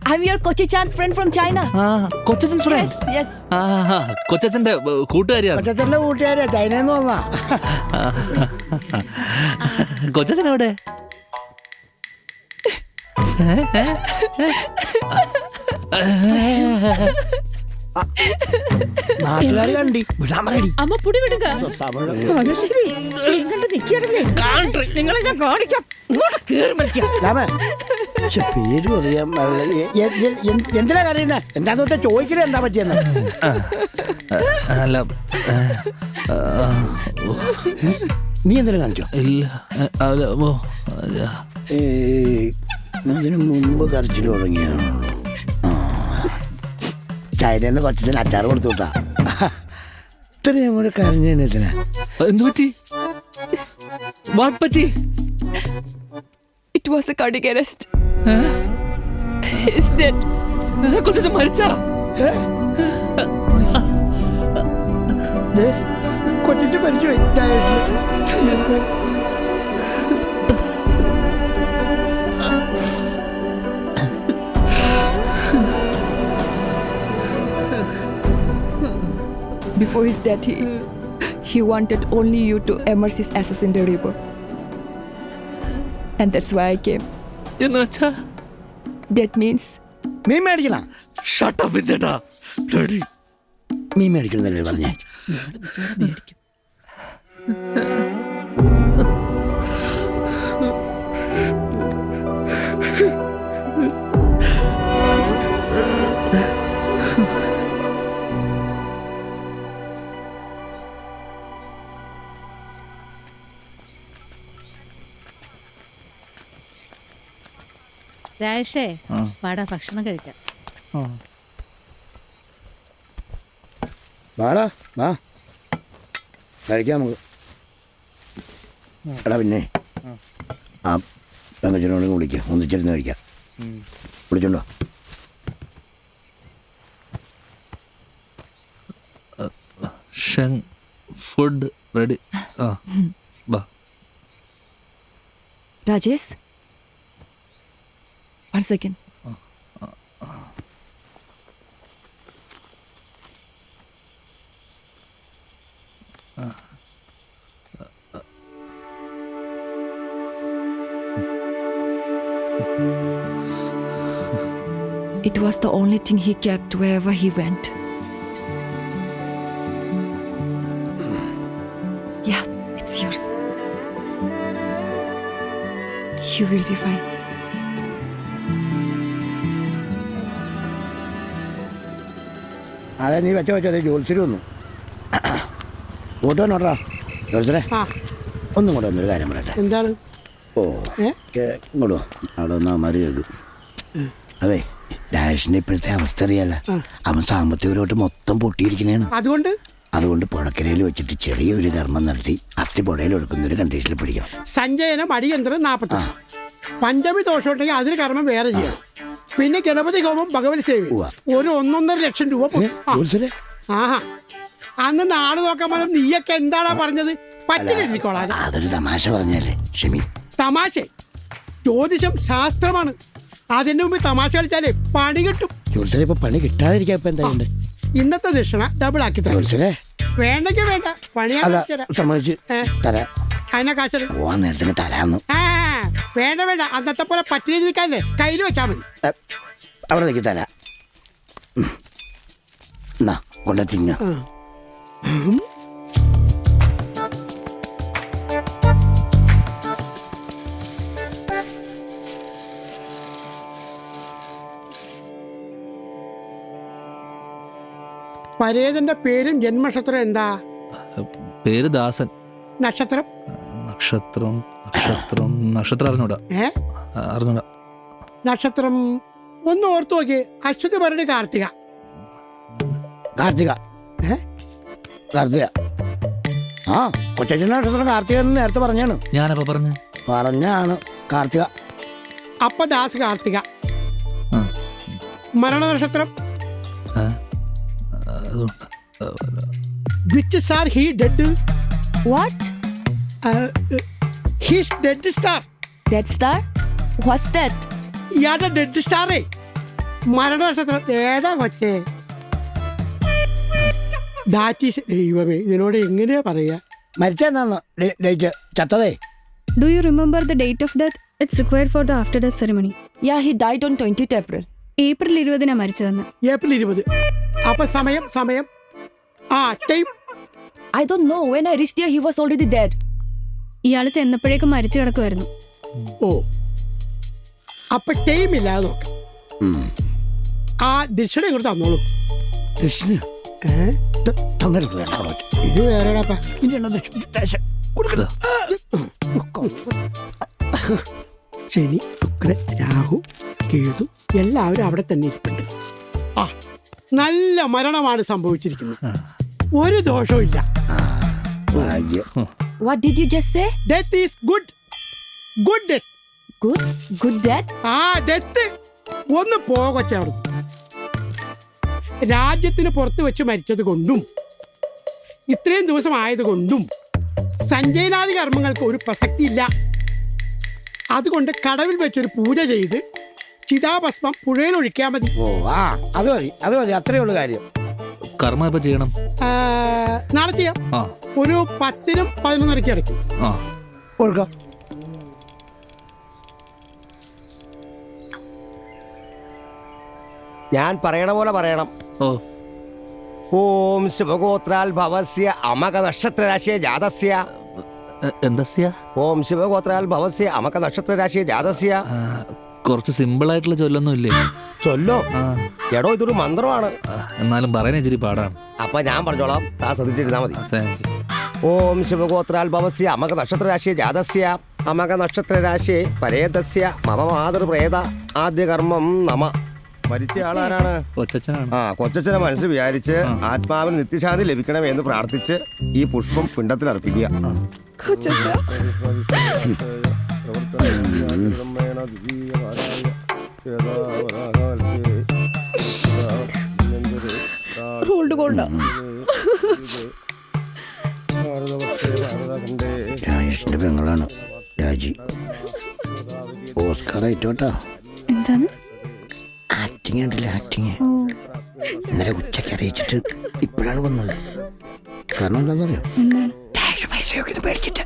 I'm your Kochi-chan's friend from China. കൊച്ചച്ഛൻ Yes, yes. കൊച്ചച്ഛന്റെ കൂട്ടുകാരിയാണ്. കൊച്ചച്ഛന്റെ കൂട്ടുകാരിയാ, ചൈനന്ന് വന്നാ. കൊച്ചച്ഛൻ എവിടെ? നാട്ടുകാർ കണ്ടി വിടാൻ പറയടി. അമ്മ പുടി വിടുക. തമിഴ് അത് ശരി. സീൻ കണ്ട് നിൽക്കുകയാണല്ലേ. നിങ്ങളെ ഞാൻ കാണിക്കാം. ഇങ്ങോട്ട് കേറി മരിക്കാം. രാമേ, ശ്ശെ, പേര് പറയാൻ എന്തിനാ കറിയുന്ന? എന്താന്ന് വെച്ചാൽ ചോദിക്കണേ എന്താ പറ്റിയെന്ന്. അല്ല നീ എന്തിനാ കാണിച്ചോ? ഇല്ല. ഇതിനു മുമ്പ് കരച്ചിൽ തുടങ്ങിയ ചൈനന്ന് കൊച്ചത്തിന് അച്ചാർ കൊടുത്തു വിട്ടാ. ഇത്രയും കൂടെ കരഞ്ഞതിനെത്തിനാ? എന്തു പറ്റി? വാട്ട് പറ്റി? It was a cardiac arrest. He's dead. കൊച്ചച്ഛൻ മരിച്ചാ? കൊച്ചിച്ച് മരിച്ചു. Before his death, he wanted only you to immerse his ashes in the river. And that's why I came. എന്ന് വെച്ചാ? That means mean മേടിക്കണ? Shut up, ചേട്ടാ. Bloody. മീൻ മേടിക്കണമെന്നല്ലേ പറഞ്ഞേ? രാജേഷേ, വാടാ ഭക്ഷണം കഴിക്കാം. വാടാ വാ കഴിക്കാം നമുക്ക്. എടാ പിന്നെ ആ പെങ്കച്ചനോടും വിളിക്കാം, ഒന്നിച്ചിരുന്ന് കഴിക്കാം. വിളിച്ചോണ്ടോ? Food ready. Rajesh. 1 second. It was the only thing he kept wherever he went. Yeah, it's yours. You will be fine. അതെ, നീ വെച്ചോ വെച്ചോ. അതെ, ജോത്സ്യര് വന്നു. ഫോട്ടോ നോട്ടാ ജോത്സരെ. ഒന്നും കൂടെ വന്നൊരു കാര്യം പറയട്ടെ. എന്താണ്? ഓ ഇങ്ങോട്ടോ, അവിടെ വന്ന് അമ്മമാര് കേൾക്കും. അതെ, ഡാഷിന്റെ ഇപ്പോഴത്തെ അവസ്ഥ അറിയാല. അവൻ സാമ്പത്തികപരമായിട്ട് മൊത്തം പൊട്ടിയിരിക്കണേണ്. അതുകൊണ്ട് പുഴക്കരയിൽ വെച്ചിട്ട് ചെറിയൊരു കർമ്മം നടത്തി അസ്ഥി പുഴയിൽ എടുക്കുന്നൊരു കണ്ടീഷനിൽ പിടിക്കണം. സഞ്ജയനം അടിയന്തരം 40. പഞ്ചമി ദോഷമുണ്ടെങ്കിൽ അതിന് കർമ്മം വേറെ ചെയ്യാം. പിന്നെ ഗണപതി ഹോമം, ഭഗവതി സേവി, ഒരു 1.5 ലക്ഷം രൂപ. ആഹാ, അന്ന് നാട് നോക്കാൻ പറഞ്ഞ നീയൊക്കെ എന്താടാ പറഞ്ഞത്? പറ്റിലെഴുതിക്കോളാം. അതൊരു തമാശ പറഞ്ഞല്ലേ ക്ഷമി. തമാശ? ജ്യോതിഷം ശാസ്ത്രമാണ്. അതിന്റെ മുമ്പ് തമാശ കളിച്ചാലേ പണി കിട്ടും. ജോത്സരെ ഇപ്പൊ പണി കിട്ടാതിരിക്കാ ഇപ്പൊ എന്താ? ഇന്നത്തെ ദക്ഷിണ ഡബിൾ ആക്കി തരാം. ജോത്സരെ വേണ്ടെങ്കിൽ വേണ്ട, പണിയാ സമ്മതിച്ച് തരാം. അതിനെ കാശ് പോവാൻ നേരത്തിന് തരാന്ന്. വേണ്ട വേണ്ട, അന്നത്തെ പോലെ പറ്റിലെഴുതിക്കാല്ലേ കയ്യിൽ വെച്ചാ മതി. അവിടെ നിൽക്കി തരാം. എന്നാ കൊണ്ട തിങ്ങ. പരേതന്റെ പേരും ജന്മനക്ഷത്രം എന്താ? പേര് ദാസൻ. നക്ഷത്രം? നക്ഷത്രം അറിഞ്ഞൂടാ. നക്ഷത്രം ഒന്ന് ഓർത്തു നോക്കി. അശ്വതി ഭരണി കാർത്തിക. കാർത്തിക ആ കൊച്ചച്ഛൻ്റെ നക്ഷത്രം കാർത്തിക എന്ന് നേരത്തെ പറഞ്ഞാണ്. ഞാനപ്പോ പറഞ്ഞാണ് കാർത്തിക. അപ്പ ദാസ് കാർത്തിക. മരണ നക്ഷത്രം? Which star he dead? What? He's dead star. Dead star? What's that? ഇയാളുടെ ഡെഡ് സ്റ്റാറേ മരണനക്ഷത്രം ഏതാ കൊച്ചേ? ദാറ്റീസ്. ദൈവമേ, ഇതിനോട് എങ്ങനെയാ പറയാ? മരിച്ചെന്നാണോ date? ചത്തതേ? Do you remember the date of death? It's required for the after death ceremony. Yeah, he died on 20th April. April 20 മരിച്ചതെന്ന്. April 20. അപ്പൊ സമയം ആ time I don't know. When I reached here, he was already dead. ഇയാൾ ചെന്നപ്പോഴേക്കും മരിച്ചു കിടക്കുമായിരുന്നു. ഓ, അപ്പൊ time ഇല്ലാതെ നോക്ക്. ആ ദക്ഷിണ ഇങ്ങോട്ട് തന്നോളൂ. ദക്ഷിണ ഏ? തന്നരുത്. ഇത് വേറെടാപ്പാ. ശനി, ശുക്രൻ, രാഹു, കേതു എല്ലാവരും അവിടെ തന്നെ ഇരിപ്പുണ്ട്. ആ, നല്ല മരണമാണ് സംഭവിച്ചിരിക്കുന്നത്. ഒരു ദോഷവും ഇല്ല. ഭാഗ്യം. What did you just say? Death is good. Good death. Good death? ആ ഡെത്ത് ഒന്ന് പോകച്ചവിടെ. രാജ്യത്തിന് പുറത്ത് വെച്ച് മരിച്ചത് കൊണ്ടും ഇത്രയും ദിവസം ആയതുകൊണ്ടും സഞ്ജയനാദി കർമ്മങ്ങൾക്ക് ഒരു പ്രസക്തിയില്ല. അതുകൊണ്ട് കടവിൽ വെച്ചൊരു പൂജ ചെയ്ത് ചിതാഭസ്മം പുഴയിൽ ഒഴിക്കാൻ മതി. ഓ, ആ അത് മതി. അത്രേ ഉള്ളു കാര്യം. കർമ്മ ഇപ്പൊ ചെയ്യണം. നാളെ ചെയ്യാം. ആ ഒരു 10-നും 11-നും ഇടയ്ക്ക്. ആ കൊടുക്കാം. ഞാൻ പറയണ പോലെ പറയണം. ഓ ഓം ശിവഗോത്രാൽ ഭവസ്യ അമക നക്ഷത്രരാശിയ ജാതസ്യ. എന്താ? ഓം ശിവഗോത്രാൽ ഭവസ്യ അമക നക്ഷത്രരാശിയ ജാതസ്യ. കുറച്ച് സിമ്പിൾ ആയിട്ടുള്ള ചൊല്ലൊന്നും ഇല്ലേ? ചൊല്ലോ ആ എടോ, ഇതൊരു മന്ത്രമാണ്. എന്നാലും പറയാൻ ഇച്ചിരി പാടാണ്. അപ്പൊ ഞാൻ പറഞ്ഞോളാം, ആ ശ്രദ്ധിച്ചിരുന്നാ മതി. Thank you. ഓം ശിവഗോത്രാൽ ഭവസ്യ അമക നക്ഷത്രരാശിയ ജാതസ്യ അമക നക്ഷത്രരാശിയെ പരേതസ്യ മമ മാതൃപ്രേത ആദ്യ കർമ്മം നമ. മരിച്ച ആളാരാണ്? കൊച്ചച്ഛനാണ്. ആ, കൊച്ചച്ഛനെ മനസ്സ് വിചാരിച്ച് ആത്മാവിന് നിത്യശാന്തി ലഭിക്കണമെന്ന് പ്രാർത്ഥിച്ച് ഈ പുഷ്പം പിണ്ടത്തിൽ അർപ്പിക്കുക. Rolled gold. രാജേഷിന്റെ പെങ്ങളാണ് രാജി. ഓസ്കാർ ആയിട്ടോട്ടാ. എന്താണ്? ആക്ടിങ് ഉണ്ടല്ലേ, ആക്ടിങ്. ഓ, ഇന്നലെ ഉച്ചയ്ക്ക് അറിയിച്ചിട്ട് ഇപ്പോഴാണ് വന്നത്. കാരണം എന്താണെന്നറിയോ? എന്താണ്? ടാക്സ് പൈസയൊക്കെ പേടിച്ചിട്ട്.